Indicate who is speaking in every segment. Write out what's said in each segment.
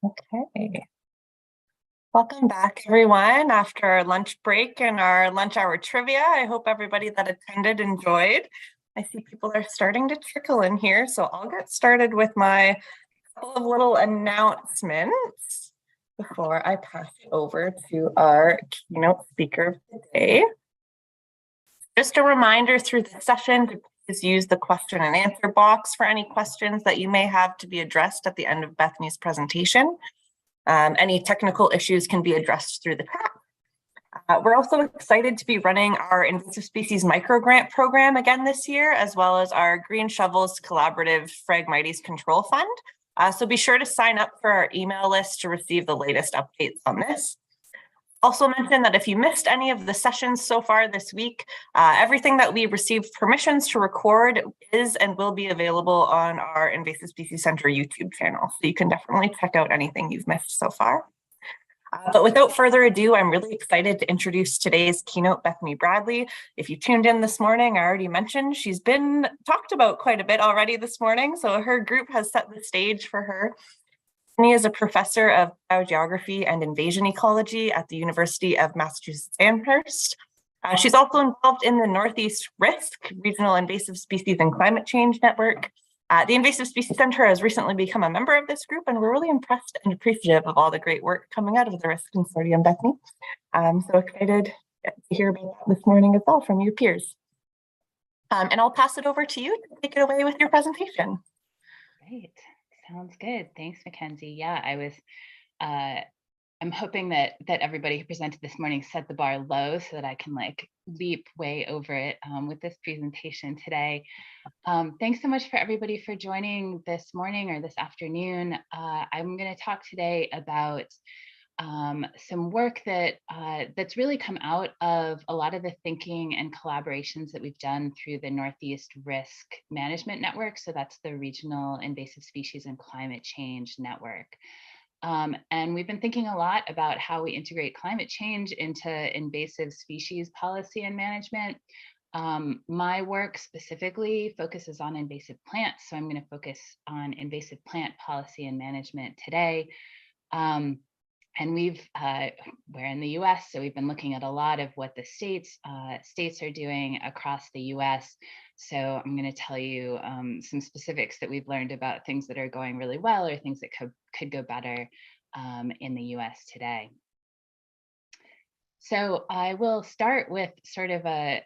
Speaker 1: Okay. Welcome back, everyone, after our lunch break and our lunch hour trivia. I hope everybody that attended enjoyed. I see people are starting to trickle in here, so I'll get started with my couple of little announcements before I pass it over to our keynote speaker of the day. Just a reminder through the session to please use the question and answer box for any questions that you may have to be addressed at the end of Bethany's presentation. Any technical issues can be addressed through the chat. We're also excited to be running our Invasive Species Microgrant program again this year, as well as our Green Shovels Collaborative Phragmites Control Fund. So be sure to sign up for our email list to receive the latest updates on this. Also mention that if you missed any of the sessions so far this week, everything that we received permissions to record is and will be available on our Invasive Species Center YouTube channel. So you can definitely check out anything you've missed so far. But without further ado, I'm really excited to introduce today's keynote, Bethany Bradley. If you tuned in this morning, I already mentioned she's been talked about quite a bit already this morning. So her group has set the stage for her. Bethany is a professor of biogeography and invasion ecology at the University of Massachusetts Amherst. She's also involved in the Northeast Risk Regional Invasive Species and Climate Change Network. The Invasive Species Center has recently become a member of this group, and we're really impressed and appreciative of all the great work coming out of the Risk Consortium, Bethany. I'm so excited to hear about that this morning as well from your peers. And I'll pass it over to you to take it away with your presentation.
Speaker 2: Great. Sounds good. Thanks, Mackenzie. Yeah, I'm hoping that everybody who presented this morning set the bar low so that I can leap way over it with this presentation today. Thanks so much for everybody for joining this morning or this afternoon. I'm going to talk today about some work that's really come out of a lot of the thinking and collaborations that we've done through the Northeast Risk Management Network. So that's the Regional Invasive Species and Climate Change Network. And we've been thinking a lot about how we integrate climate change into invasive species policy and management. My work specifically focuses on invasive plants. So I'm going to focus on invasive plant policy and management today. And we're in the US, so we've been looking at a lot of what the states are doing across the US. So I'm going to tell you some specifics that we've learned about things that are going really well or things that could go better in the US today. So I will start with sort of a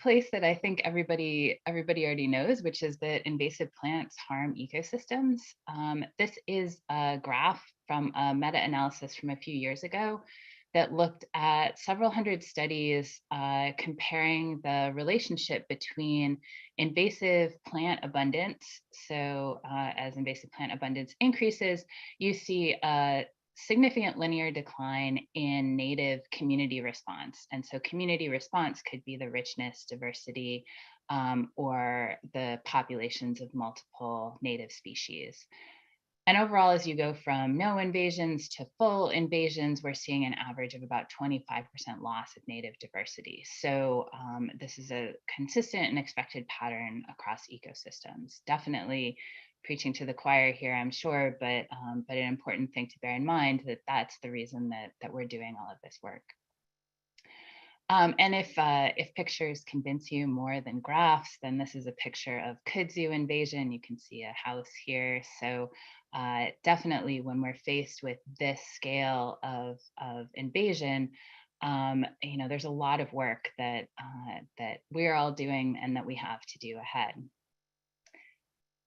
Speaker 2: place that I think everybody already knows, which is that invasive plants harm ecosystems. This is a graph from a meta-analysis from a few years ago that looked at several hundred studies comparing the relationship between invasive plant abundance. So as invasive plant abundance increases, you see a significant linear decline in native community response. And so community response could be the richness, diversity, or the populations of multiple native species. And overall, as you go from no invasions to full invasions, we're seeing an average of about 25% loss of native diversity. So this is a consistent and expected pattern across ecosystems. Definitely preaching to the choir here, I'm sure, but an important thing to bear in mind that that's the reason that we're doing all of this work. And if pictures convince you more than graphs, then this is a picture of kudzu invasion. You can see a house here. So definitely when we're faced with this scale of invasion, there's a lot of work that we're all doing and that we have to do ahead.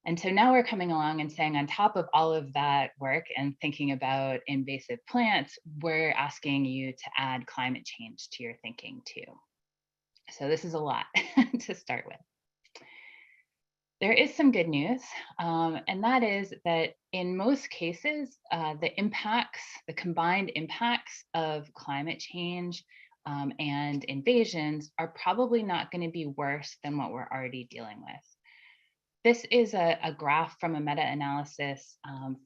Speaker 2: And so now we're coming along and saying, on top of all of that work and thinking about invasive plants, we're asking you to add climate change to your thinking too. So this is a lot to start with. There is some good news, and that is that in most cases, the combined impacts of climate change and invasions are probably not going to be worse than what we're already dealing with. This is a graph from a meta-analysis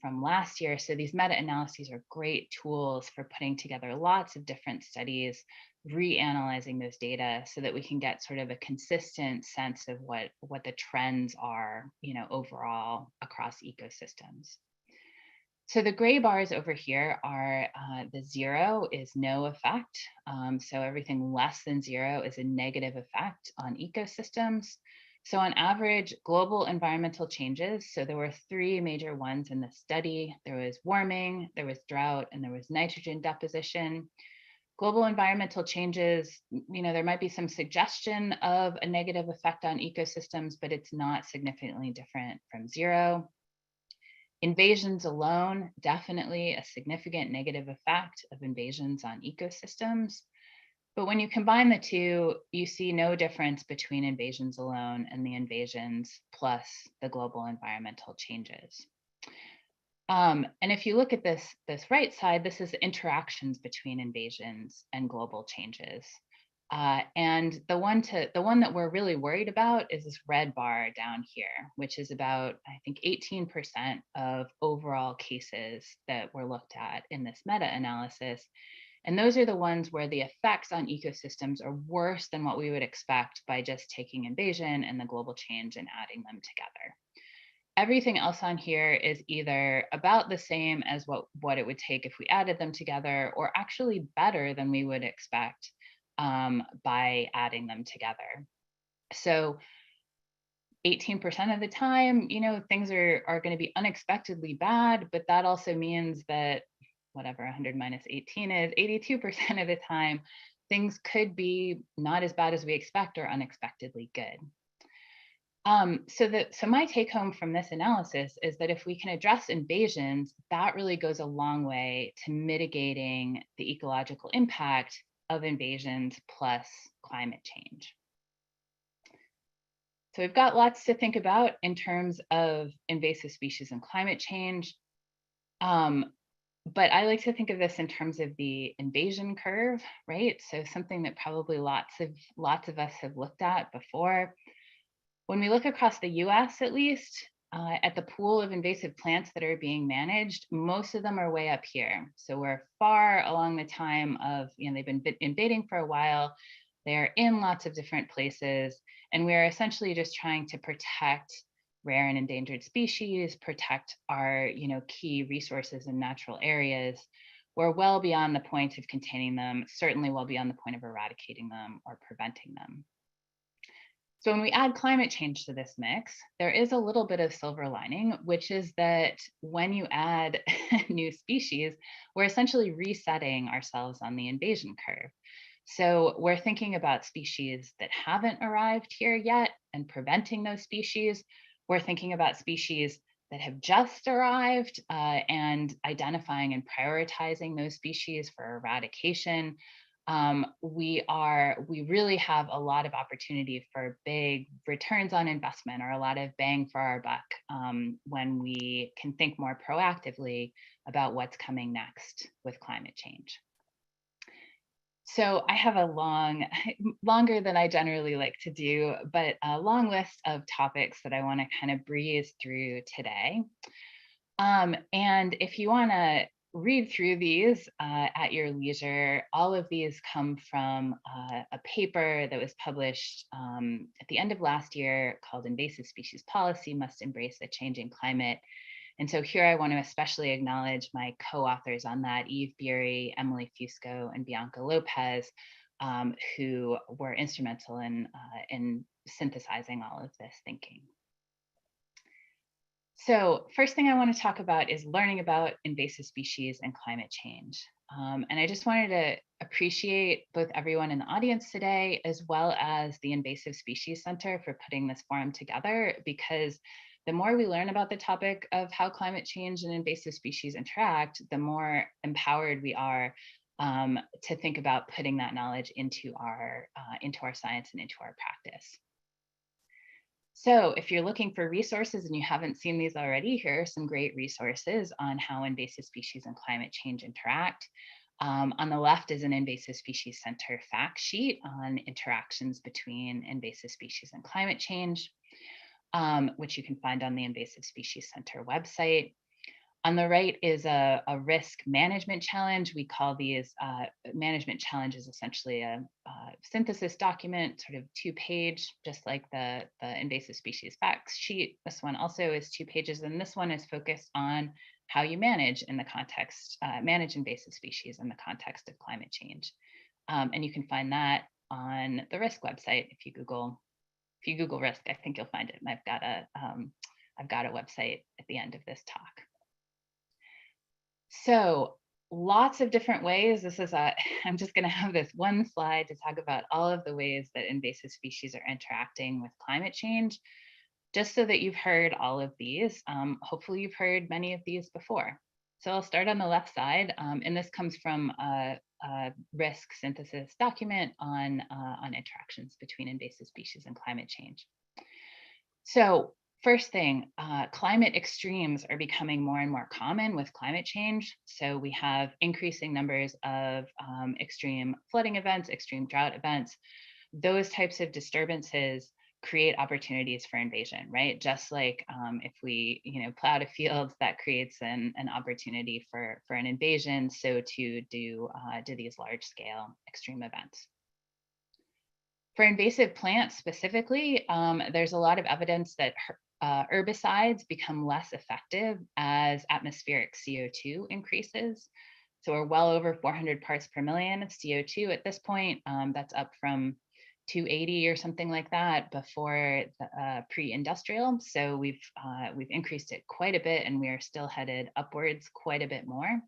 Speaker 2: from last year. So these meta-analyses are great tools for putting together lots of different studies, reanalyzing those data so that we can get sort of a consistent sense of what the trends are, overall across ecosystems. So the gray bars over here are the 0 is no effect. So everything less than 0 is a negative effect on ecosystems. So on average, global environmental changes, so there were 3 major ones in the study. There was warming, there was drought, and there was nitrogen deposition. Global environmental changes, there might be some suggestion of a negative effect on ecosystems, but it's not significantly different from 0. Invasions alone, definitely a significant negative effect of invasions on ecosystems. But when you combine the two, you see no difference between invasions alone and the invasions plus the global environmental changes. And if you look at this right side, this is interactions between invasions and global changes. And the one that we're really worried about is this red bar down here, which is about, I think, 18% of overall cases that were looked at in this meta-analysis. And those are the ones where the effects on ecosystems are worse than what we would expect by just taking invasion and the global change and adding them together. Everything else on here is either about the same as what it would take if we added them together, or actually better than we would expect by adding them together. So 18% of the time, things are going to be unexpectedly bad, but that also means that whatever 100 minus 18 is, 82% of the time, things could be not as bad as we expect or unexpectedly good. So my take home from this analysis is that if we can address invasions, that really goes a long way to mitigating the ecological impact of invasions plus climate change. So we've got lots to think about in terms of invasive species and climate change. But I like to think of this in terms of the invasion curve, right? So something that probably lots of us have looked at before. When we look across the US, at least, at the pool of invasive plants that are being managed, most of them are way up here. So we're far along the time of, they've been invading for a while. They're in lots of different places. And we're essentially just trying to protect rare and endangered species, protect our, key resources and natural areas. We're well beyond the point of containing them, certainly well beyond the point of eradicating them or preventing them. So when we add climate change to this mix, there is a little bit of silver lining, which is that when you add new species, we're essentially resetting ourselves on the invasion curve. So we're thinking about species that haven't arrived here yet and preventing those species. We're thinking about species that have just arrived and identifying and prioritizing those species for eradication. We really have a lot of opportunity for big returns on investment, or a lot of bang for our buck when we can think more proactively about what's coming next with climate change. So I have a longer than I generally like to do, but a long list of topics that I want to kind of breeze through today. And if you want to read through these at your leisure, all of these come from a paper that was published at the end of last year called Invasive Species Policy Must Embrace a Changing Climate. And so here I want to especially acknowledge my co-authors on that, Eve Beery, Emily Fusco, and Bianca Lopez, who were instrumental in synthesizing all of this thinking. So first thing I want to talk about is learning about invasive species and climate change. And I just wanted to appreciate both everyone in the audience today, as well as the Invasive Species Center for putting this forum together, because the more we learn about the topic of how climate change and invasive species interact, the more empowered we are to think about putting that knowledge into our science and into our practice. So if you're looking for resources and you haven't seen these already, here are some great resources on how invasive species and climate change interact. On the left is an Invasive Species Center fact sheet on interactions between invasive species and climate change, which you can find on the Invasive Species Center website. On the right is a risk management challenge. We call these management challenges essentially a synthesis document, sort of 2-page, just like the invasive species facts sheet. This one also is 2 pages, and this one is focused on how you manage in the context, manage invasive species in the context of climate change. And you can find that on the risk website. If you Google risk, I think you'll find it. And I've got a website at the end of this talk. So lots of different ways. I'm just going to have this one slide to talk about all of the ways that invasive species are interacting with climate change, just so that you've heard all of these. Hopefully you've heard many of these before. So I'll start on the left side, and this comes from a risk synthesis document on interactions between invasive species and climate change. So first thing, climate extremes are becoming more and more common with climate change. So we have increasing numbers of extreme flooding events, extreme drought events. Those types of disturbances create opportunities for invasion, right? Just like if we, plowed a field, that creates an opportunity for an invasion. So to do these large scale extreme events. For invasive plants specifically, there's a lot of evidence that herbicides become less effective as atmospheric CO2 increases. So we're well over 400 parts per million of CO2 at this point. That's up from 280 or something like that before the pre-industrial. So we've increased it quite a bit, and we are still headed upwards quite a bit more.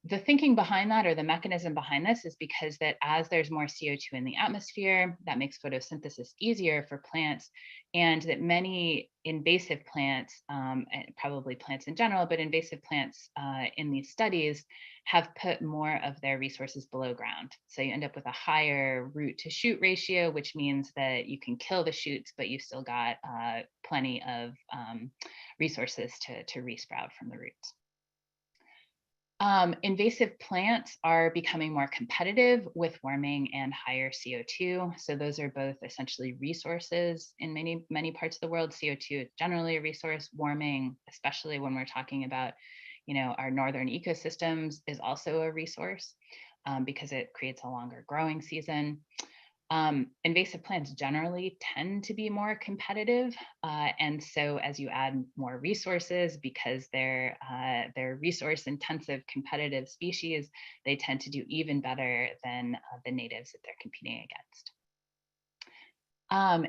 Speaker 2: The thinking behind that, or the mechanism behind this, is because that as there's more CO2 in the atmosphere, that makes photosynthesis easier for plants, and that many invasive plants, and probably plants in general, but invasive plants in these studies have put more of their resources below ground. So you end up with a higher root to shoot ratio, which means that you can kill the shoots, but you still got plenty of resources to resprout from the roots. Invasive plants are becoming more competitive with warming and higher CO2. So those are both essentially resources in many parts of the world. CO2 is generally a resource. Warming, especially when we're talking about, our northern ecosystems, is also a resource because it creates a longer growing season. Invasive plants generally tend to be more competitive. And so as you add more resources, because they're resource intensive competitive species, they tend to do even better than the natives that they're competing against.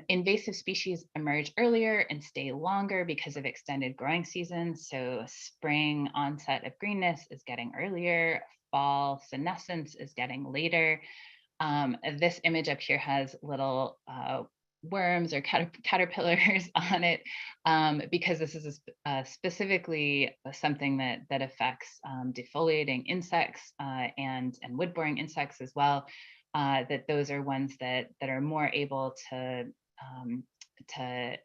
Speaker 2: Invasive species emerge earlier and stay longer because of extended growing seasons. So spring onset of greenness is getting earlier, fall senescence is getting later. This image up here has little worms or caterpillars on it because this is specifically something that affects defoliating insects and wood-boring insects as well. That those are ones that are more able to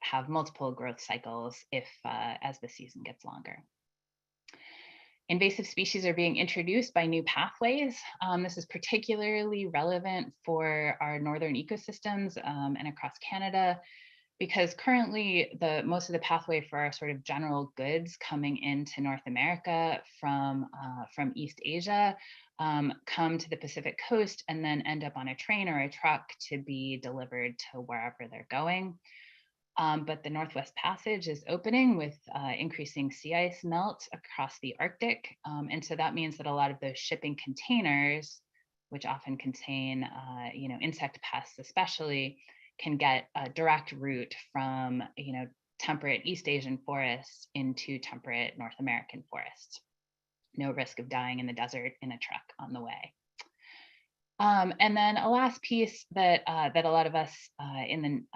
Speaker 2: have multiple growth cycles as the season gets longer. Invasive species are being introduced by new pathways. This is particularly relevant for our northern ecosystems and across Canada, because currently most of the pathway for our sort of general goods coming into North America from East Asia come to the Pacific coast and then end up on a train or a truck to be delivered to wherever they're going. But the Northwest Passage is opening with increasing sea ice melt across the Arctic. And so that means that a lot of those shipping containers, which often contain insect pests especially, can get a direct route from temperate East Asian forests into temperate North American forests. No risk of dying in the desert in a truck on the way. And then a last piece that a lot of us in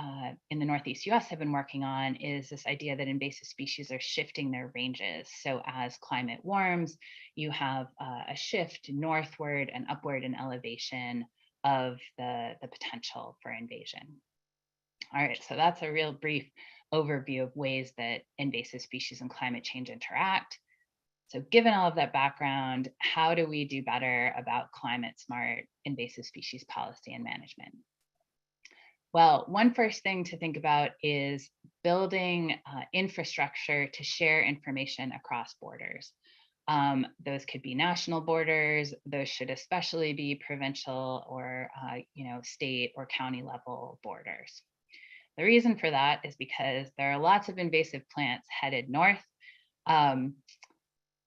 Speaker 2: the Northeast US have been working on is this idea that invasive species are shifting their ranges. So as climate warms, you have a shift northward and upward in elevation of the potential for invasion. All right, so that's a real brief overview of ways that invasive species and climate change interact. So given all of that background, how do we do better about climate smart invasive species policy and management? Well, one first thing to think about is building infrastructure to share information across borders. Those could be national borders. Those should especially be provincial or state or county level borders. The reason for that is because there are lots of invasive plants headed north. Um,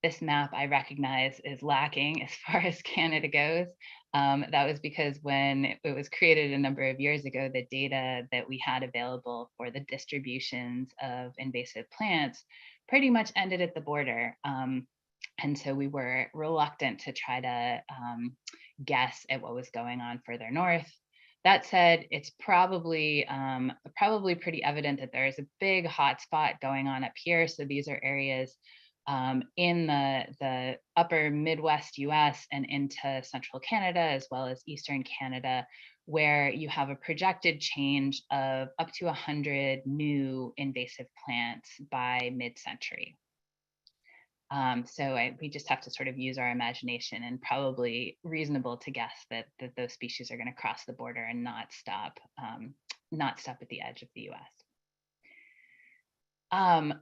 Speaker 2: this map I recognize is lacking as far as Canada goes. That was because when it was created a number of years ago, the data that we had available for the distributions of invasive plants pretty much ended at the border. And so we were reluctant to try to guess at what was going on further north. That said, it's probably pretty evident that there is a big hotspot going on up here. So these are areas in the upper Midwest US and into central Canada, as well as Eastern Canada, where you have a projected change of up to 100 new invasive plants by mid-century. We just have to sort of use our imagination, and probably reasonable to guess that those species are going to cross the border and not stop at the edge of the US.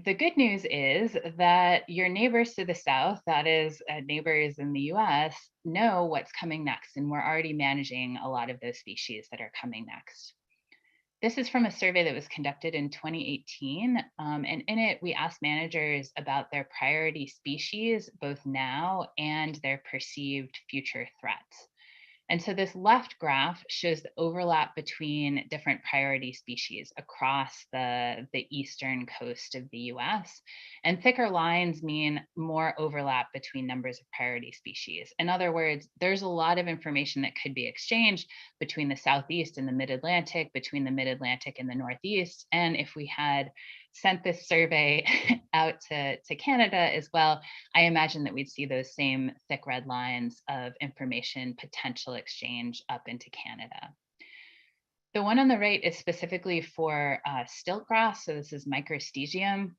Speaker 2: The good news is that your neighbors to the south, that is neighbors in the US, know what's coming next, and we're already managing a lot of those species that are coming next. This is from a survey that was conducted in 2018, and in it, we asked managers about their priority species, both now and their perceived future threats. And so this left graph shows the overlap between different priority species across the eastern coast of the US. And thicker lines mean more overlap between numbers of priority species. In other words, there's a lot of information that could be exchanged between the Southeast and the Mid-Atlantic, between the Mid-Atlantic and the Northeast. And if we had sent this survey out to Canada as well, I imagine that we'd see those same thick red lines of information potential exchange up into Canada. The one on the right is specifically for stiltgrass. So this is microstegium.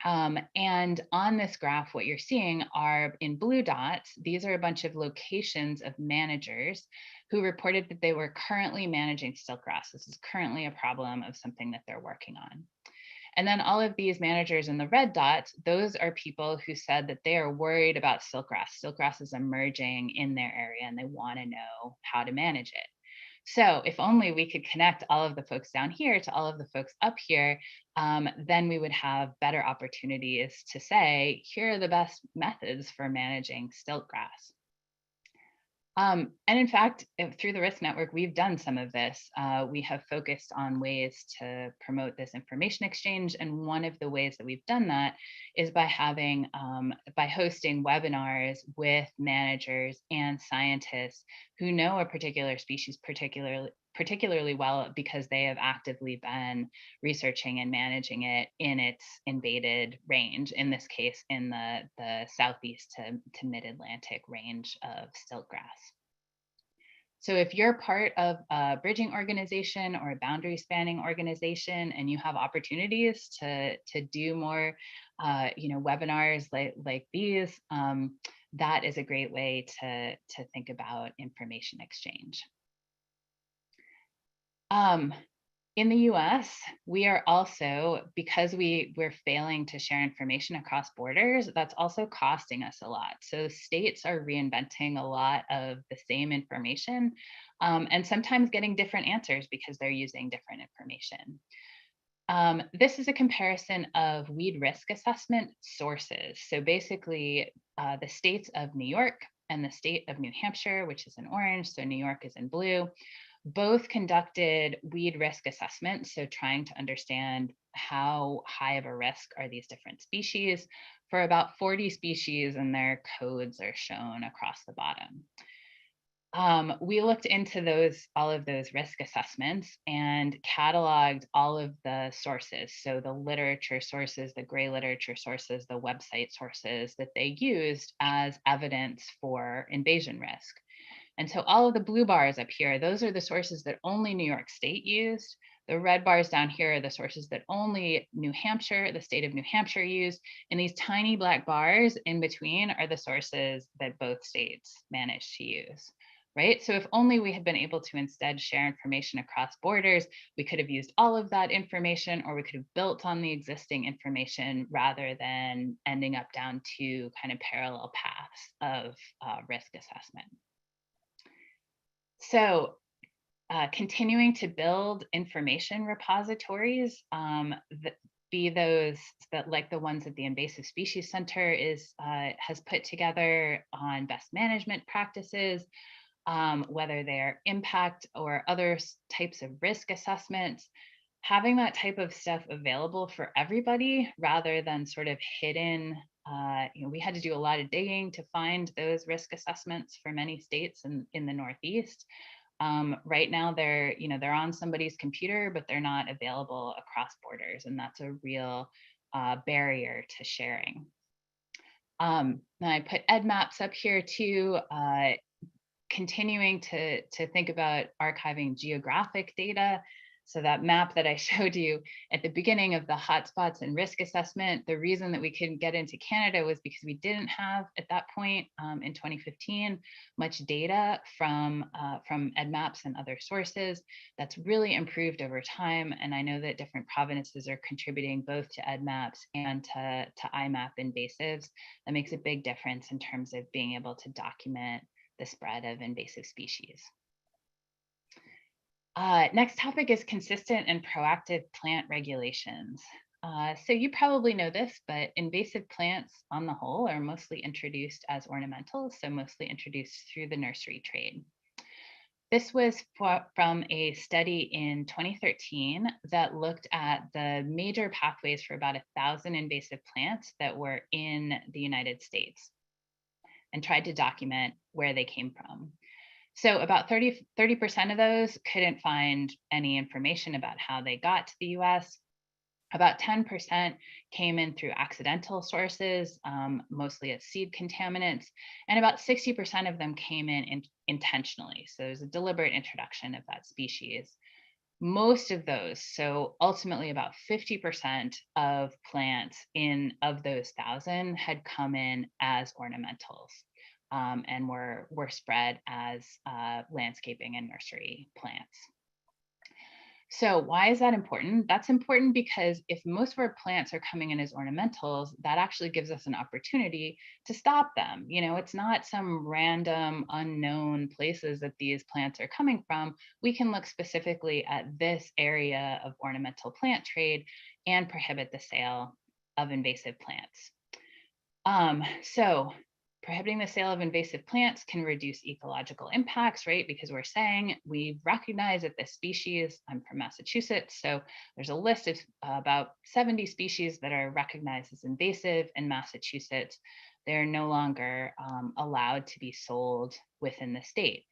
Speaker 2: And on this graph, what you're seeing are in blue dots, these are a bunch of locations of managers who reported that they were currently managing stiltgrass. This is currently a problem of something that they're working on. And then all of these managers in the red dots, those are people who said that they are worried about stiltgrass. Stiltgrass is emerging in their area and they want to know how to manage it. So if only we could connect all of the folks down here to all of the folks up here, then we would have better opportunities to say, here are the best methods for managing stiltgrass. And in fact, through the Risk Network, we've done some of this. We have focused on ways to promote this information exchange. And one of the ways that we've done that is by hosting webinars with managers and scientists who know a particular species particularly well because they have actively been researching and managing it in its invaded range, in this case, in the Southeast to Mid-Atlantic range of stiltgrass. So if you're part of a bridging organization or a boundary spanning organization and you have opportunities to do more webinars like these, that is a great way to think about information exchange. In the US, we are also, because we're failing to share information across borders, that's also costing us a lot. So states are reinventing a lot of the same information and sometimes getting different answers because they're using different information. This is a comparison of weed risk assessment sources. So basically, the states of New York and the state of New Hampshire, which is in orange, so New York is in blue, both conducted weed risk assessments, so trying to understand how high of a risk are these different species for about 40 species, and their codes are shown across the bottom. We looked into all of those risk assessments and cataloged all of the sources. So the literature sources, the gray literature sources, the website sources that they used as evidence for invasion risk. And so all of the blue bars up here, those are the sources that only New York State used. The red bars down here are the sources that only New Hampshire, the state of New Hampshire used. And these tiny black bars in between are the sources that both states managed to use. right? So if only we had been able to instead share information across borders, we could have used all of that information, or we could have built on the existing information rather than ending up down two kind of parallel paths of risk assessment. So continuing to build information repositories, be those that like the ones that the Invasive Species Center has put together on best management practices, whether they're impact or other types of risk assessments, having that type of stuff available for everybody rather than sort of hidden. We had to do a lot of digging to find those risk assessments for many states in the Northeast. Right now, they're on somebody's computer, but they're not available across borders, and that's a real barrier to sharing. And I put EdMaps up here too. Continuing to think about archiving geographic data. So that map that I showed you at the beginning of the hotspots and risk assessment, the reason that we couldn't get into Canada was because we didn't have at that point in 2015 much data from EdMaps and other sources. That's really improved over time, and I know that different provinces are contributing both to EdMaps and to IMAP invasives. That makes a big difference in terms of being able to document the spread of invasive species. Next topic is consistent and proactive plant regulations. So you probably know this, but invasive plants on the whole are mostly introduced as ornamentals, so mostly introduced through the nursery trade. This was from a study in 2013 that looked at the major pathways for about 1,000 invasive plants that were in the United States and tried to document where they came from. So about 30% of those couldn't find any information about how they got to the US. About 10% came in through accidental sources, mostly as seed contaminants, and about 60% of them came in intentionally. So there's a deliberate introduction of that species. Most of those, so ultimately about 50% of plants of those 1,000 had come in as ornamentals. And were spread as landscaping and nursery plants. So why is that important? That's important because if most of our plants are coming in as ornamentals, that actually gives us an opportunity to stop them. It's not some random unknown places that these plants are coming from. We can look specifically at this area of ornamental plant trade and prohibit the sale of invasive plants. So prohibiting the sale of invasive plants can reduce ecological impacts, right? Because we're saying we recognize that this species, I'm from Massachusetts, so there's a list of about 70 species that are recognized as invasive in Massachusetts. They're no longer allowed to be sold within the state.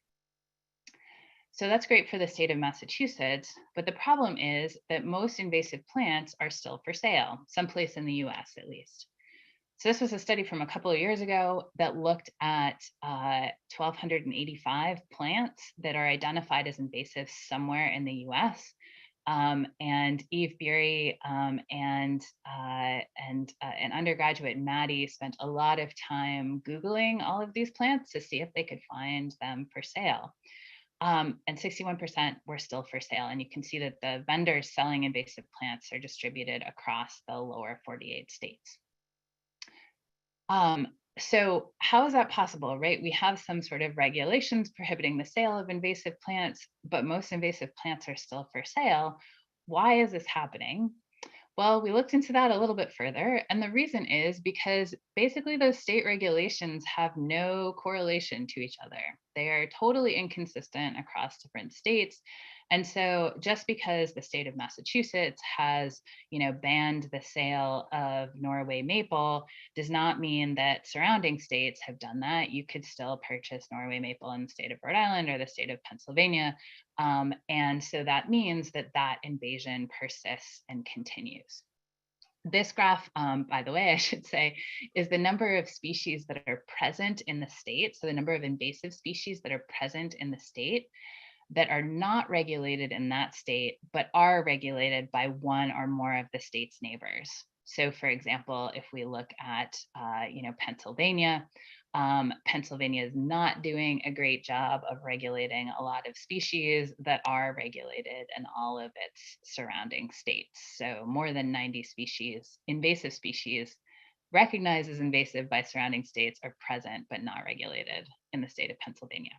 Speaker 2: So that's great for the state of Massachusetts, but the problem is that most invasive plants are still for sale, someplace in the US at least. So this was a study from a couple of years ago that looked at 1,285 plants that are identified as invasive somewhere in the US. And Eve Bury and an undergraduate, Maddie, spent a lot of time Googling all of these plants to see if they could find them for sale. And 61% were still for sale. And you can see that the vendors selling invasive plants are distributed across the lower 48 states. So how is that possible, right? We have some sort of regulations prohibiting the sale of invasive plants, but most invasive plants are still for sale. Why is this happening? Well, we looked into that a little bit further, and the reason is because basically those state regulations have no correlation to each other. They are totally inconsistent across different states. And so just because the state of Massachusetts has, banned the sale of Norway maple does not mean that surrounding states have done that. You could still purchase Norway maple in the state of Rhode Island or the state of Pennsylvania. And so that means that invasion persists and continues. This graph, by the way, I should say, is the number of species that are present in the state. So the number of invasive species that are present in the state that are not regulated in that state, but are regulated by one or more of the state's neighbors. So for example, if we look at, Pennsylvania, Pennsylvania is not doing a great job of regulating a lot of species that are regulated in all of its surrounding states. So more than 90 species, invasive species, recognized as invasive by surrounding states are present but not regulated in the state of Pennsylvania.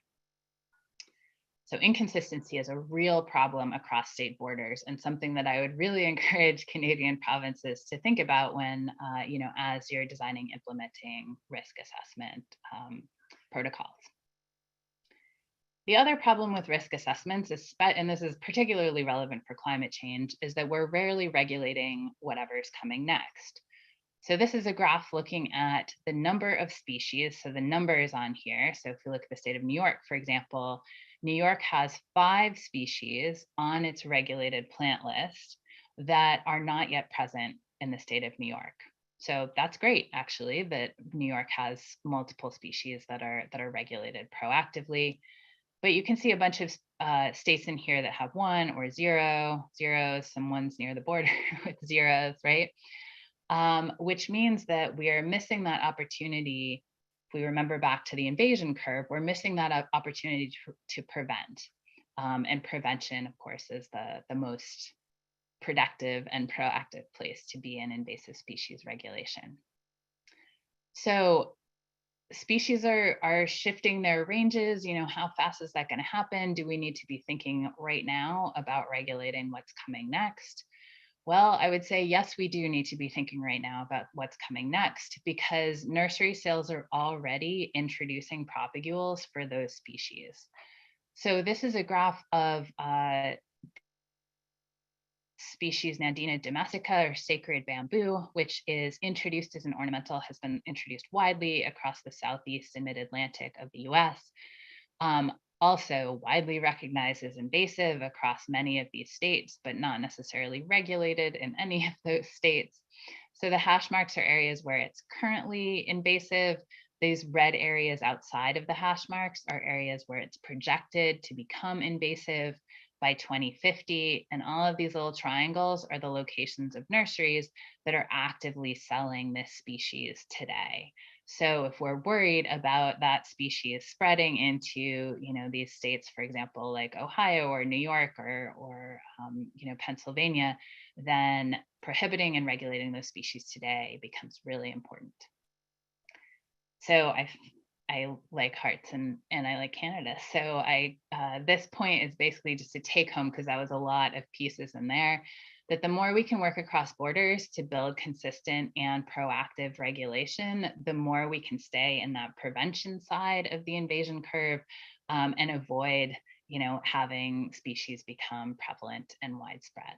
Speaker 2: So inconsistency is a real problem across state borders, and something that I would really encourage Canadian provinces to think about when, as you're designing, implementing risk assessment protocols. The other problem with risk assessments, and this is particularly relevant for climate change, is that we're rarely regulating whatever's coming next. So this is a graph looking at the number of species. So the number is on here. So if you look at the state of New York, for example, New York has 5 species on its regulated plant list that are not yet present in the state of New York. So that's great, actually, that New York has multiple species that are regulated proactively. But you can see a bunch of states in here that have 1 or 0, zeros, some ones near the border with zeros, right? Which means that we are missing that opportunity. If we remember back to the invasion curve, we're missing that opportunity to prevent. And prevention, of course, is the most productive and proactive place to be in invasive species regulation. So species are shifting their ranges. How fast is that going to happen? Do we need to be thinking right now about regulating what's coming next? Well, I would say, yes, we do need to be thinking right now about what's coming next, because nursery sales are already introducing propagules for those species. So this is a graph of species Nandina domestica, or sacred bamboo, which is introduced as an ornamental, has been introduced widely across the Southeast and Mid-Atlantic of the US. Also widely recognized as invasive across many of these states, but not necessarily regulated in any of those states. So the hash marks are areas where it's currently invasive. These red areas outside of the hash marks are areas where it's projected to become invasive by 2050. And all of these little triangles are the locations of nurseries that are actively selling this species today. So if we're worried about that species spreading into, these states, for example, like Ohio or New York or Pennsylvania, then prohibiting and regulating those species today becomes really important. So I like hearts and I like Canada. So this point is basically just a take home, because that was a lot of pieces in there, that the more we can work across borders to build consistent and proactive regulation, the more we can stay in that prevention side of the invasion curve, and avoid, having species become prevalent and widespread.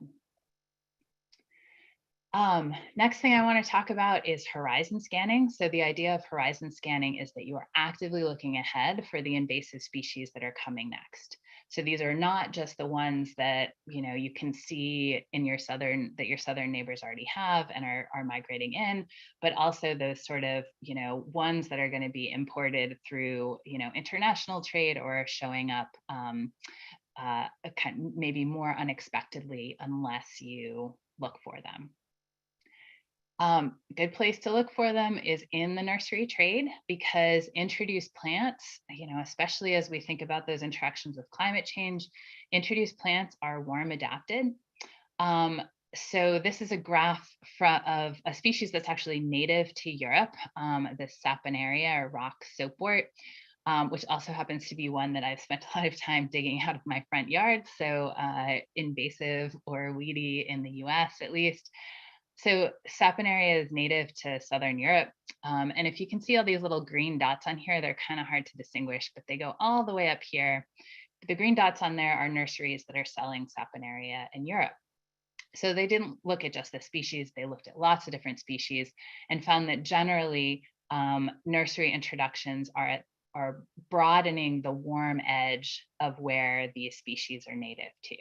Speaker 2: Next thing I want to talk about is horizon scanning. So the idea of horizon scanning is that you are actively looking ahead for the invasive species that are coming next. So these are not just the ones that you can see in your southern neighbors already have and are migrating in, but also those sort of ones that are going to be imported through international trade or showing up maybe more unexpectedly unless you look for them. Good place to look for them is in the nursery trade, because introduced plants, especially as we think about those interactions with climate change, introduced plants are warm adapted. So this is a graph of a species that's actually native to Europe, the Saponaria, or rock soapwort, which also happens to be one that I've spent a lot of time digging out of my front yard. So invasive or weedy in the US at least. So saponaria is native to Southern Europe. And if you can see all these little green dots on here, they're kind of hard to distinguish, but they go all the way up here. The green dots on there are nurseries that are selling saponaria in Europe. So they didn't look at just the species, they looked at lots of different species and found that generally nursery introductions are broadening the warm edge of where these species are native to.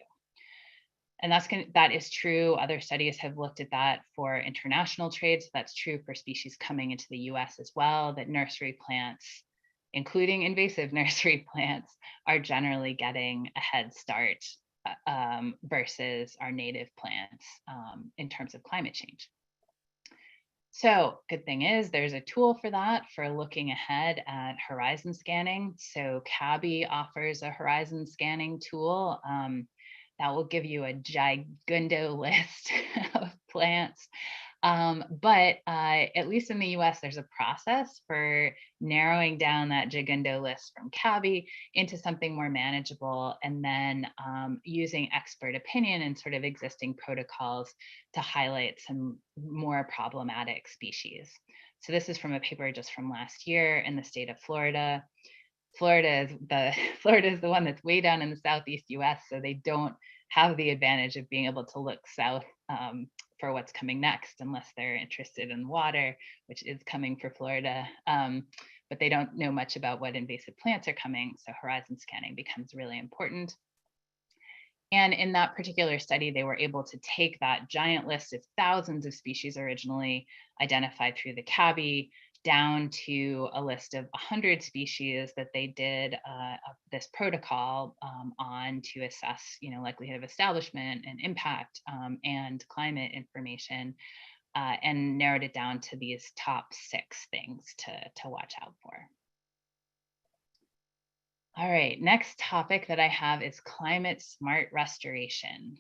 Speaker 2: And that is true. Other studies have looked at that for international trade. So that's true for species coming into the US as well, that nursery plants, including invasive nursery plants, are generally getting a head start versus our native plants in terms of climate change. So good thing is there's a tool for that, for looking ahead at horizon scanning. So CABI offers a horizon scanning tool that will give you a gigundo list of plants. But at least in the US, there's a process for narrowing down that gigundo list from CABI into something more manageable, and then using expert opinion and sort of existing protocols to highlight some more problematic species. So this is from a paper just from last year in the state of Florida. Florida is the one that's way down in the southeast US, so they don't have the advantage of being able to look south for what's coming next, unless they're interested in water, which is coming for Florida. But they don't know much about what invasive plants are coming, so horizon scanning becomes really important. And in that particular study, they were able to take that giant list of thousands of species originally identified through the CABI down to a list of 100 species that they did this protocol on to assess, likelihood of establishment and impact and climate information, and narrowed it down to these top 6 things to watch out for. All right, next topic that I have is climate smart restoration.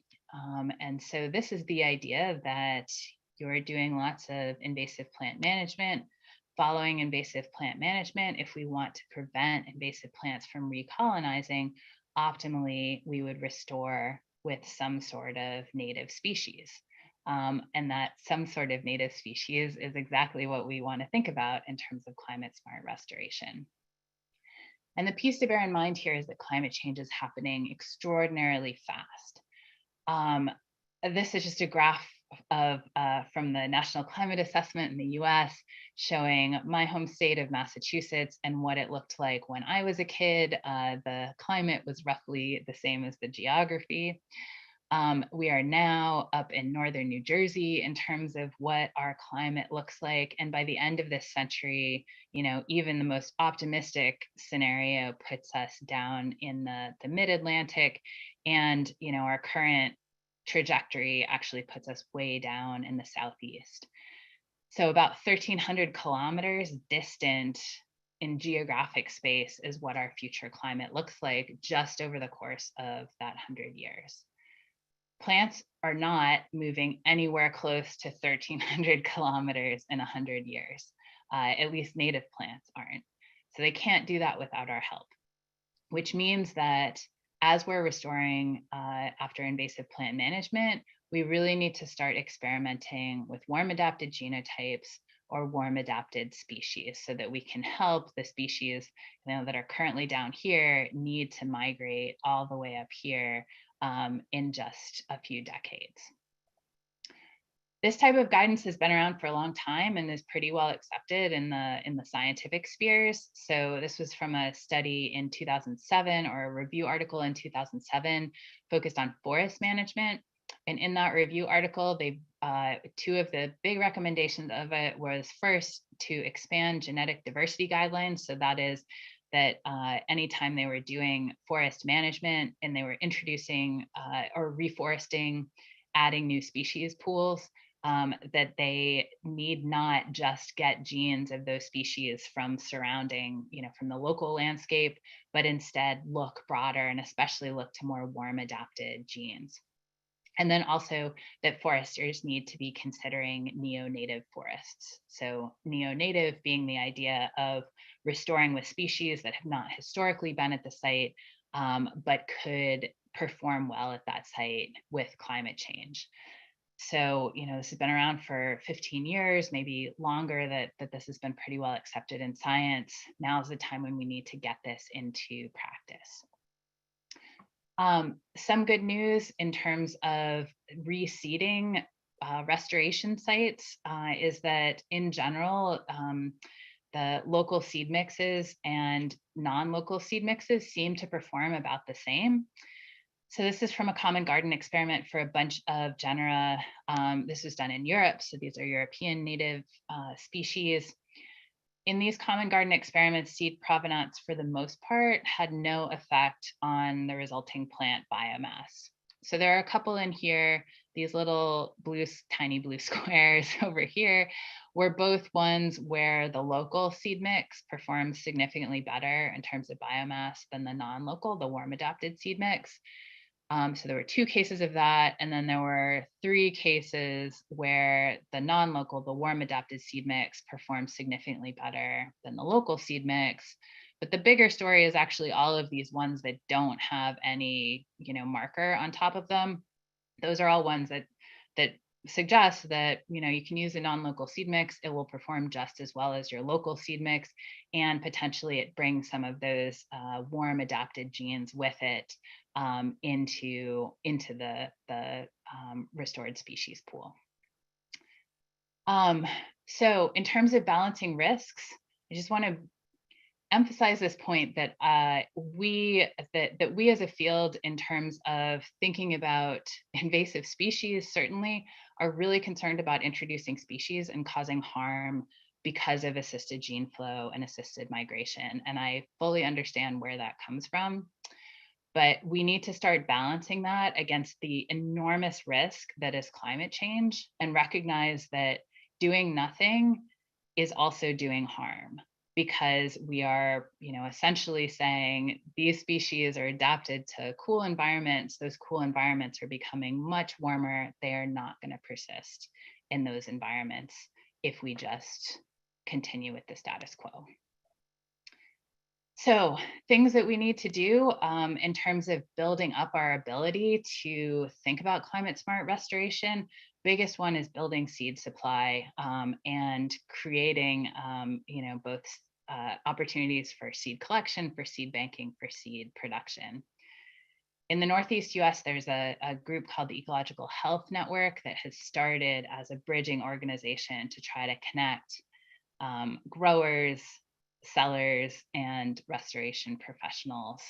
Speaker 2: And so this is the idea that you're doing lots of invasive plant management. Following invasive plant management, if we want to prevent invasive plants from recolonizing, optimally, we would restore with some sort of native species. And that some sort of native species is exactly what we want to think about in terms of climate smart restoration. And the piece to bear in mind here is that climate change is happening extraordinarily fast. This is just a graph of from the National Climate Assessment in the US, showing my home state of Massachusetts and what it looked like when I was a kid. The climate was roughly the same as the geography. We are now up in northern New Jersey in terms of what our climate looks like. And by the end of this century, even the most optimistic scenario puts us down in the mid-Atlantic. And, our current trajectory actually puts us way down in the southeast. So about 1,300 kilometers distant in geographic space is what our future climate looks like just over the course of that 100 years. Plants are not moving anywhere close to 1,300 kilometers in 100 years. At least native plants aren't. So they can't do that without our help, which means that as we're restoring after invasive plant management, we really need to start experimenting with warm adapted genotypes or warm adapted species so that we can help the species that are currently down here need to migrate all the way up here in just a few decades. This type of guidance has been around for a long time and is pretty well accepted in the scientific spheres. So this was from a study in 2007, or a review article in 2007 focused on forest management. And in that review article, two of the big recommendations of it was, first, to expand genetic diversity guidelines. So that is that anytime they were doing forest management and they were introducing or reforesting, adding new species pools, that they need not just get genes of those species from surrounding, from the local landscape, but instead look broader and especially look to more warm adapted genes. And then also that foresters need to be considering neo-native forests. So neo-native being the idea of restoring with species that have not historically been at the site, but could perform well at that site with climate change. So, this has been around for 15 years, maybe longer, that this has been pretty well accepted in science. Now is the time when we need to get this into practice. Some good news in terms of reseeding restoration sites is that in general, the local seed mixes and non-local seed mixes seem to perform about the same. So this is from a common garden experiment for a bunch of genera. This was done in Europe, so these are European native species. In these common garden experiments, seed provenance for the most part had no effect on the resulting plant biomass. So there are a couple in here these little tiny blue squares over here were both ones where the local seed mix performed significantly better in terms of biomass than the non-local, the warm adapted seed mix. So there were 2 cases of that. And then there were 3 cases where the non-local, the warm adapted seed mix performed significantly better than the local seed mix. But the bigger story is actually all of these ones that don't have any, marker on top of them. Those are all ones that suggest that, you can use a non-local seed mix. It will perform just as well as your local seed mix, and potentially it brings some of those warm adapted genes with it into the restored species pool. So in terms of balancing risks, I just want to emphasize this point that we as a field, in terms of thinking about invasive species, certainly are really concerned about introducing species and causing harm because of assisted gene flow and assisted migration. And I fully understand where that comes from. But we need to start balancing that against the enormous risk that is climate change, and recognize that doing nothing is also doing harm, because we are, essentially saying these species are adapted to cool environments. Those cool environments are becoming much warmer. They are not going to persist in those environments if we just continue with the status quo. So things that we need to do in terms of building up our ability to think about climate smart restoration, biggest one is building seed supply and creating, both opportunities for seed collection, for seed banking, for seed production. In the Northeast US, there's a group called the Ecological Health Network that has started as a bridging organization to try to connect growers, sellers, and restoration professionals.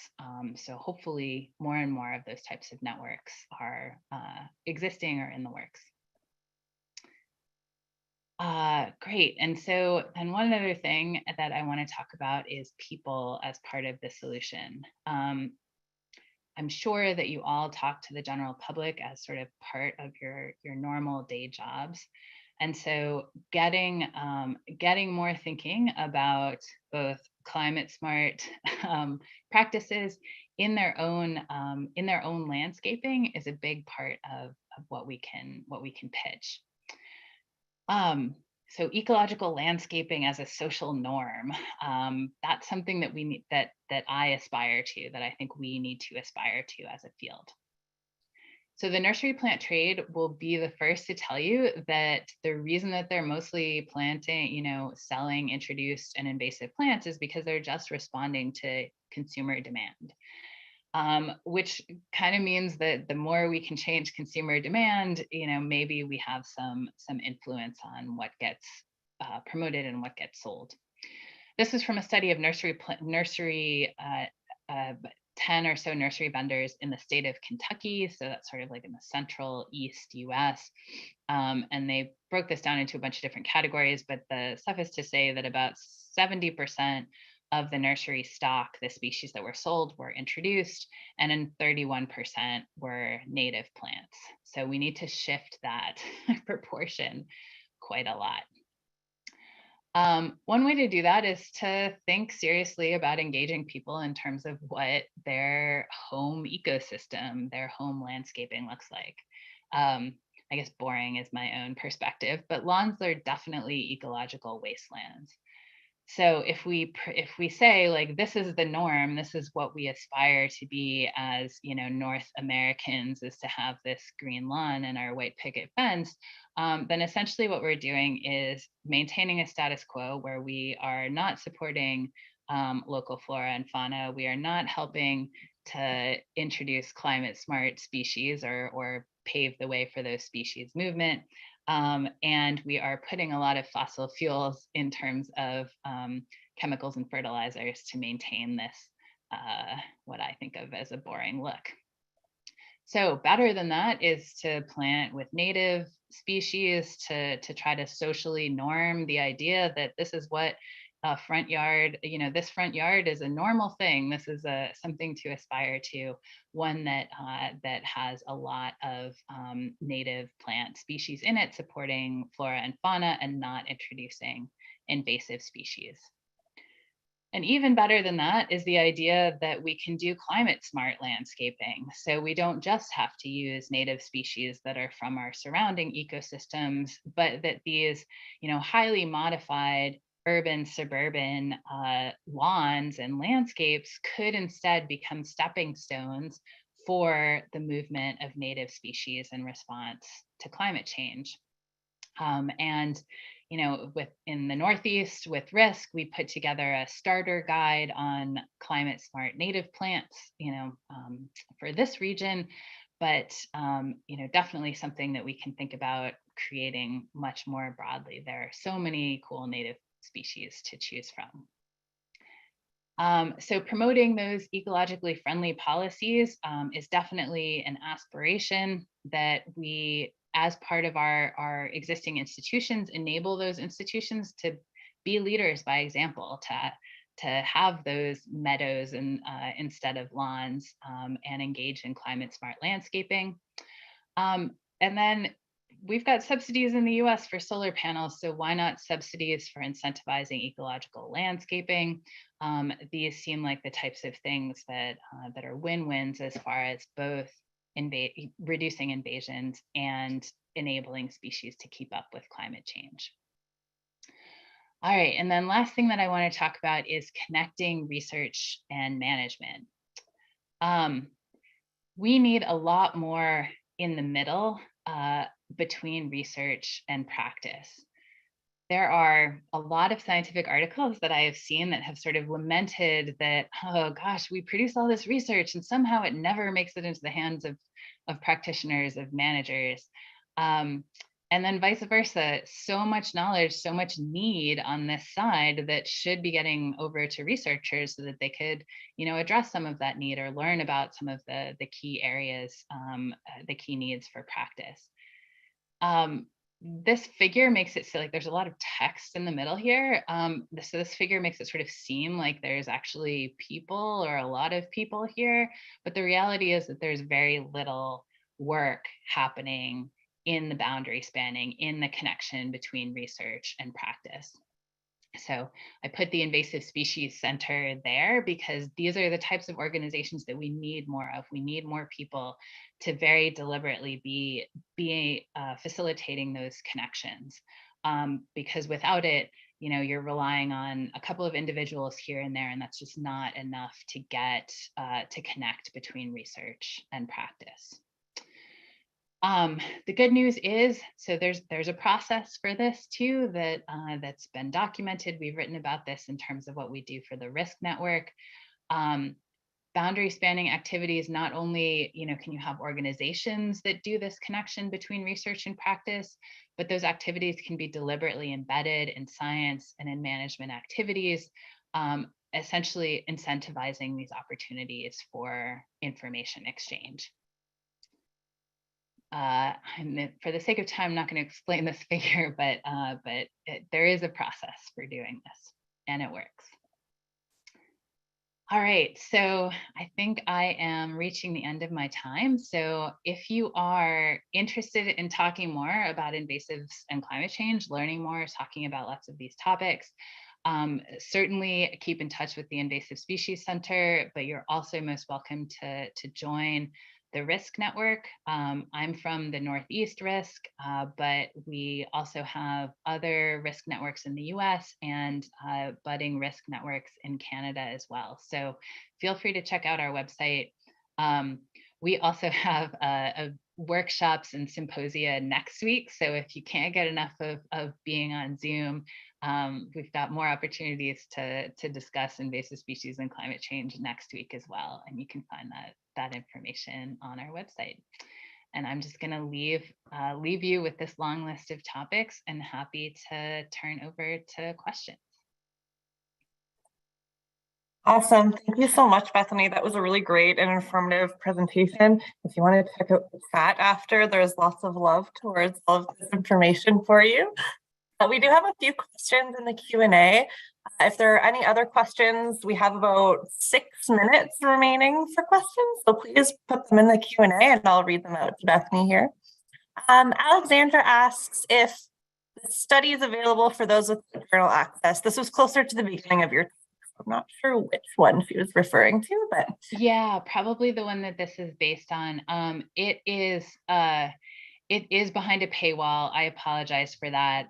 Speaker 2: So hopefully more and more of those types of networks are existing or in the works. Great. And one other thing that I want to talk about is people as part of the solution. I'm sure that you all talk to the general public as sort of part of your normal day jobs. And so getting more thinking about both climate smart practices in their own landscaping is a big part of what we can pitch. So ecological landscaping as a social norm, that's something that we need, that I aspire to, that I think we need to aspire to as a field. So the nursery plant trade will be the first to tell you that the reason that they're mostly planting, selling introduced and invasive plants is because they're just responding to consumer demand. Which kind of means that the more we can change consumer demand, maybe we have some influence on what gets promoted and what gets sold. This is from a study of 10 or so nursery vendors in the state of Kentucky. So that's sort of like in the central east US. And they broke this down into a bunch of different categories, but the suffice to say that about 70% of the nursery stock, the species that were sold, were introduced, and then 31% were native plants. So we need to shift that proportion quite a lot. One way to do that is to think seriously about engaging people in terms of what their home ecosystem, their home landscaping looks like. I guess boring is my own perspective, but lawns are definitely ecological wastelands. So if we say, like, this is the norm, this is what we aspire to be as, North Americans, is to have this green lawn and our white picket fence, then essentially what we're doing is maintaining a status quo where we are not supporting local flora and fauna. We are not helping to introduce climate smart species or pave the way for those species movement. And we are putting a lot of fossil fuels in terms of chemicals and fertilizers to maintain this, what I think of as a boring look. So better than that is to plant with native species, to try to socially norm the idea that this is what a front yard, this front yard is a normal thing. This is something to aspire to, one that that has a lot of native plant species in it, supporting flora and fauna and not introducing invasive species. And even better than that is the idea that we can do climate smart landscaping. So we don't just have to use native species that are from our surrounding ecosystems, but that these, highly modified urban, suburban lawns and landscapes could instead become stepping stones for the movement of native species in response to climate change. And in the Northeast with Risk, we put together a starter guide on climate smart native plants, for this region, but definitely something that we can think about creating much more broadly. There are so many cool native species to choose from. So promoting those ecologically friendly policies is definitely an aspiration that we, as part of our existing institutions, enable those institutions to be leaders by example, to have those meadows and instead of lawns, and engage in climate smart landscaping. And then we've got subsidies in the US for solar panels, so why not subsidies for incentivizing ecological landscaping? These seem like the types of things that are win-wins as far as both reducing invasions and enabling species to keep up with climate change. All right, and then last thing that I want to talk about is connecting research and management. We need a lot more in the middle between research and practice. There are a lot of scientific articles that I have seen that have sort of lamented that, oh gosh, we produce all this research and somehow it never makes it into the hands of practitioners, of managers. And then vice versa, so much knowledge, so much need on this side that should be getting over to researchers so that they could, address some of that need or learn about some of the key areas, the key needs for practice. This figure makes it so like there's a lot of text in the middle here. So this figure makes it sort of seem like there's actually people or a lot of people here, but the reality is that there's very little work happening in the boundary spanning, in the connection between research and practice. So I put the Invasive Species Center there because these are the types of organizations that we need more of. We need more people to very deliberately be facilitating those connections, because without it, you're relying on a couple of individuals here and there, and that's just not enough to get to connect between research and practice. The good news is, so there's a process for this too that's been documented. We've written about this in terms of what we do for the Risk Network. Boundary spanning activities, not only can you have organizations that do this connection between research and practice, but those activities can be deliberately embedded in science and in management activities, essentially incentivizing these opportunities for information exchange. For the sake of time, I'm not going to explain this figure, but there is a process for doing this, and it works. All right, so I think I am reaching the end of my time. So if you are interested in talking more about invasives and climate change, learning more, talking about lots of these topics, certainly keep in touch with the Invasive Species Center, but you're also most welcome to join the Risk Network. I'm from the Northeast Risk, but we also have other risk networks in the US and budding risk networks in Canada as well. So feel free to check out our website. We also have workshops and symposia next week. So if you can't get enough of being on Zoom, we've got more opportunities to discuss invasive species and climate change next week as well. And you can find that information on our website. And I'm just going to leave you with this long list of topics and happy to turn over to questions.
Speaker 1: Awesome. Thank you so much, Bethany. That was a really great and informative presentation. If you want to check out the chat after, there's lots of love towards all of this information for you. We do have a few questions in the Q&A. If there are any other questions, we have about 6 minutes remaining for questions, so please put them in the Q&A and I'll read them out to Bethany here. Alexandra asks if the study is available for those with journal access. This was closer to the beginning of your talk. I'm not sure which one she was referring to, but
Speaker 2: yeah, probably the one that this is based on. It is behind a paywall. I apologize for that.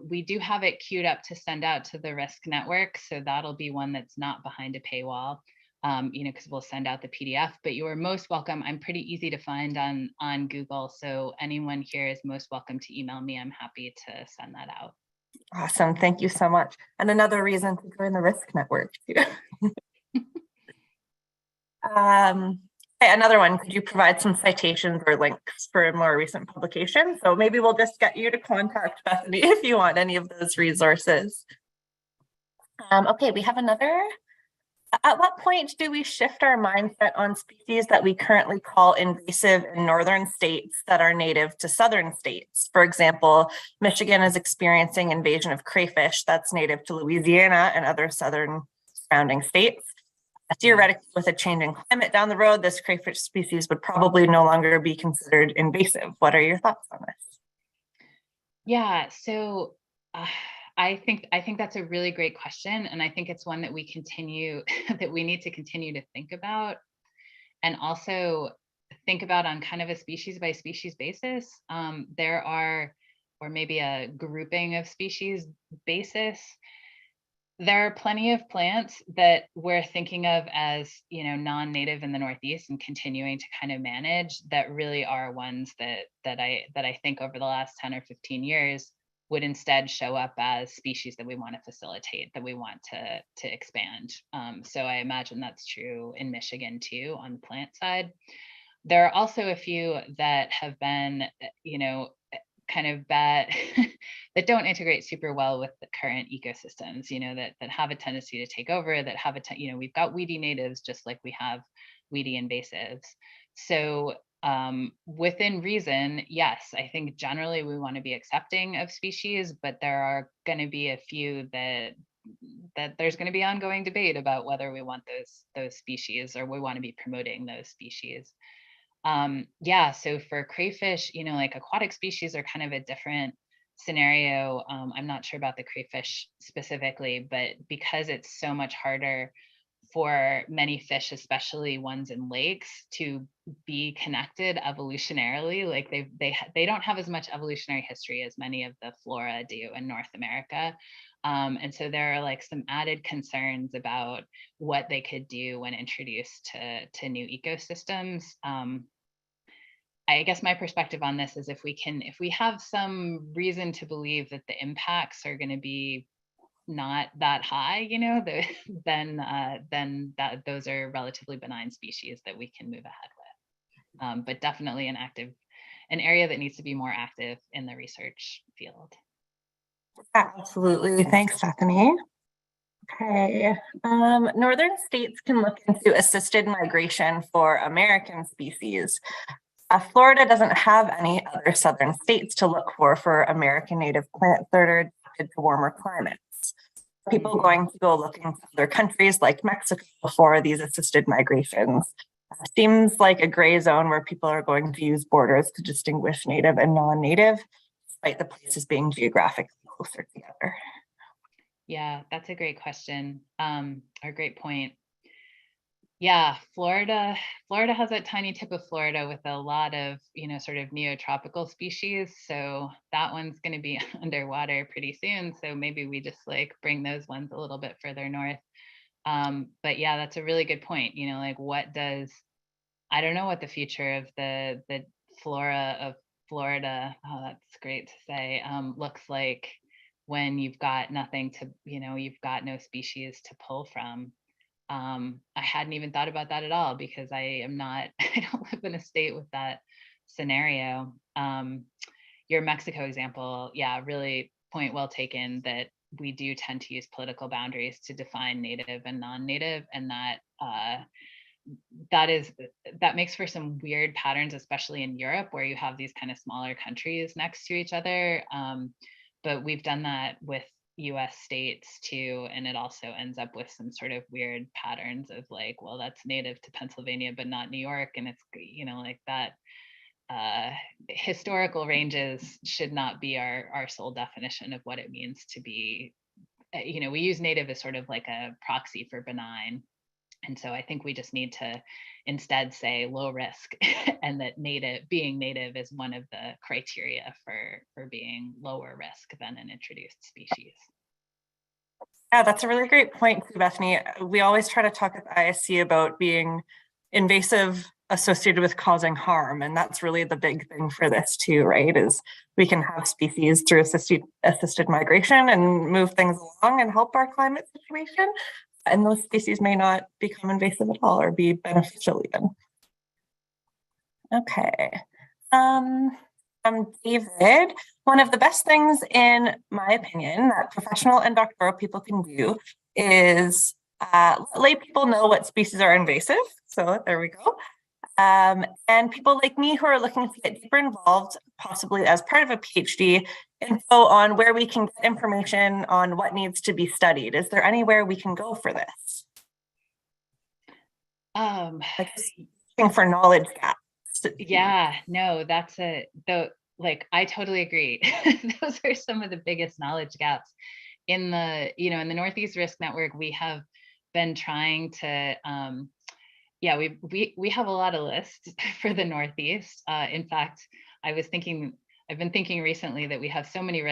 Speaker 2: We do have it queued up to send out to the Risk Network, so that'll be one that's not behind a paywall, because we'll send out the PDF, but you are most welcome. I'm pretty easy to find on Google, so anyone here is most welcome to email me. I'm happy to send that out.
Speaker 1: Awesome, thank you so much. And another reason to join the Risk Network too. Another one, could you provide some citations or links for a more recent publication? So maybe we'll just get you to contact Bethany if you want any of those resources. Okay, we have another. At what point do we shift our mindset on species that we currently call invasive in northern states that are native to southern states? For example, Michigan is experiencing invasion of crayfish that's native to Louisiana and other southern surrounding states. Theoretically, with a change in climate down the road, this crayfish species would probably no longer be considered invasive. What are your thoughts on this?
Speaker 2: Yeah, so I think that's a really great question, and I think it's one that we need to continue to think about, and also think about on kind of a species by species basis. There are, or maybe a grouping of species basis. There are plenty of plants that we're thinking of as, non-native in the Northeast and continuing to kind of manage, that really are ones that I think over the last 10 or 15 years would instead show up as species that we want to facilitate, that we want to expand. So I imagine that's true in Michigan too, on the plant side. There are also a few that have been, kind of bad, that don't integrate super well with the current ecosystems, that have a tendency to take over, that have we've got weedy natives just like we have weedy invasives. So within reason, yes, I think generally we want to be accepting of species, but there are going to be a few that there's going to be ongoing debate about whether we want those species or we want to be promoting those species. So for crayfish, like aquatic species are kind of a different scenario. I'm not sure about the crayfish specifically, but because it's so much harder for many fish, especially ones in lakes, to be connected evolutionarily, like they don't have as much evolutionary history as many of the flora do in North America. And so there are like some added concerns about what they could do when introduced to new ecosystems. I guess my perspective on this is if we have some reason to believe that the impacts are going to be not that high, then those are relatively benign species that we can move ahead with. But definitely an area that needs to be more active in the research field.
Speaker 1: Absolutely. Thanks, Bethany. Okay. Northern states can look into assisted migration for American species. Florida doesn't have any other southern states to look for American native plants that are adapted to warmer climates. People going to go looking to other countries like Mexico for these assisted migrations. Seems like a gray zone where people are going to use borders to distinguish native and non-native, despite the places being geographically closer together.
Speaker 2: Yeah, that's a great question, or great point. Yeah, Florida has that tiny tip of Florida with a lot of, sort of neotropical species. So that one's going to be underwater pretty soon. So maybe we just like bring those ones a little bit further north. But yeah, that's a really good point. Like I don't know what the future of the flora of Florida, oh, that's great to say, looks like when you've got nothing to, you've got no species to pull from. I hadn't even thought about that at all because I don't live in a state with that scenario. Your Mexico example, yeah, really point well taken, that we do tend to use political boundaries to define native and non-native, and that makes for some weird patterns, especially in Europe, where you have these kind of smaller countries next to each other. But we've done that with US states too, and it also ends up with some sort of weird patterns of like, well, that's native to Pennsylvania but not New York, and it's, you know, like that. Historical ranges should not be our sole definition of what it means to be, you know, we use native as sort of like a proxy for benign. And so I think we just need to instead say low risk and that being native is one of the criteria for being lower risk than an introduced species.
Speaker 1: Yeah, that's a really great point, Bethany. We always try to talk at the ISC about being invasive associated with causing harm. And that's really the big thing for this too, right? Is we can have species through assisted migration and move things along and help our climate situation. And those species may not become invasive at all or be beneficial even. Okay. David, one of the best things, in my opinion, that professional and doctoral people can do is let people know what species are invasive. So there we go. And people like me who are looking to get deeper involved, possibly as part of a PhD, info on where we can get information on what needs to be studied. Is there anywhere we can go for this? Looking for knowledge gaps.
Speaker 2: Yeah, no, like, I totally agree. Those are some of the biggest knowledge gaps in the, you know, in the Northeast Risk Network. We have been trying to, yeah, we have a lot of lists for the Northeast. In fact, I've been thinking recently that we have so many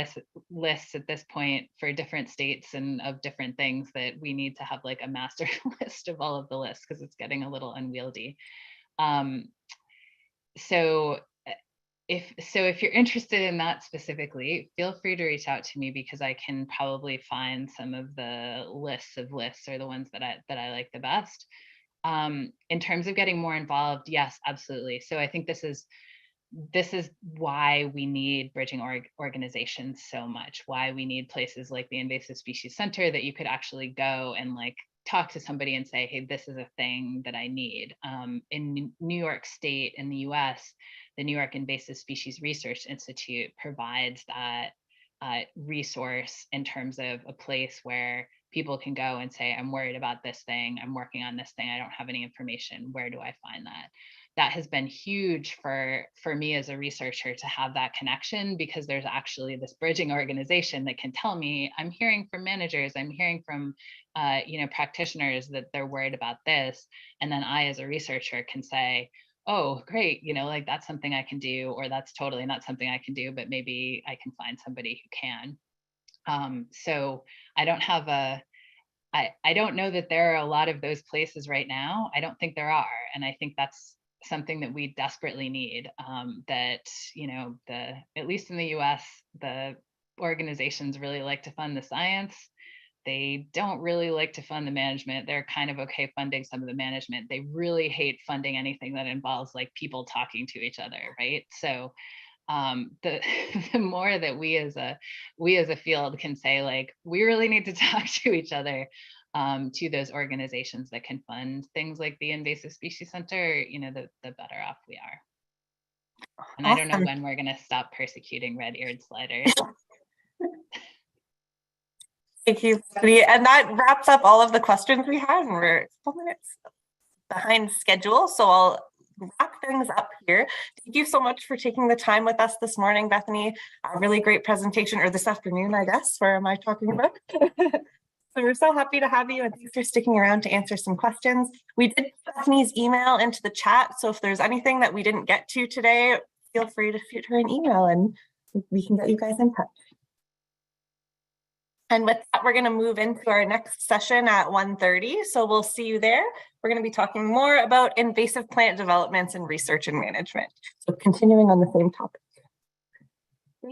Speaker 2: lists at this point for different states and of different things that we need to have like a master list of all of the lists because it's getting a little unwieldy. So if you're interested in that specifically, feel free to reach out to me because I can probably find some of the lists of lists or the ones that I like the best. In terms of getting more involved, yes, absolutely. So I think this is why we need bridging organizations so much, why we need places like the Invasive Species Center that you could actually go and like talk to somebody and say, hey, this is a thing that I need. In New York State in the US, the New York Invasive Species Research Institute provides that resource in terms of a place where people can go and say, I'm worried about this thing, I'm working on this thing, I don't have any information, where do I find that? That has been huge for me as a researcher to have that connection, because there's actually this bridging organization that can tell me, I'm hearing from managers, I'm hearing from you know, practitioners that they're worried about this. And then I, as a researcher, can say, oh, great, you know, like that's something I can do, or that's totally not something I can do, but maybe I can find somebody who can. So I don't have I don't know that there are a lot of those places right now. I don't think there are. And I think that's something that we desperately need, that, you know, at least in the US, the organizations really like to fund the science. They don't really like to fund the management. They're kind of okay funding some of the management. They really hate funding anything that involves like people talking to each other, right? So the the more that we as a field can say, like, we really need to talk to each other, to those organizations that can fund things like the Invasive Species Center, you know, the better off we are. And awesome. I don't know when we're going to stop persecuting red-eared sliders.
Speaker 1: Thank you, Bethany. And that wraps up all of the questions we have. We're a couple minutes behind schedule, so I'll wrap things up here. Thank you so much for taking the time with us this morning, Bethany. A really great presentation, or this afternoon, I guess. Where am I talking about? So we're so happy to have you, and thanks for sticking around to answer some questions. We did put Bethany's email into the chat, so if there's anything that we didn't get to today, feel free to shoot her an email and we can get you guys in touch. And with that, we're going to move into our next session at 1:30. So we'll see you there. We're going to be talking more about invasive plant developments and research and management. So continuing on the same topic.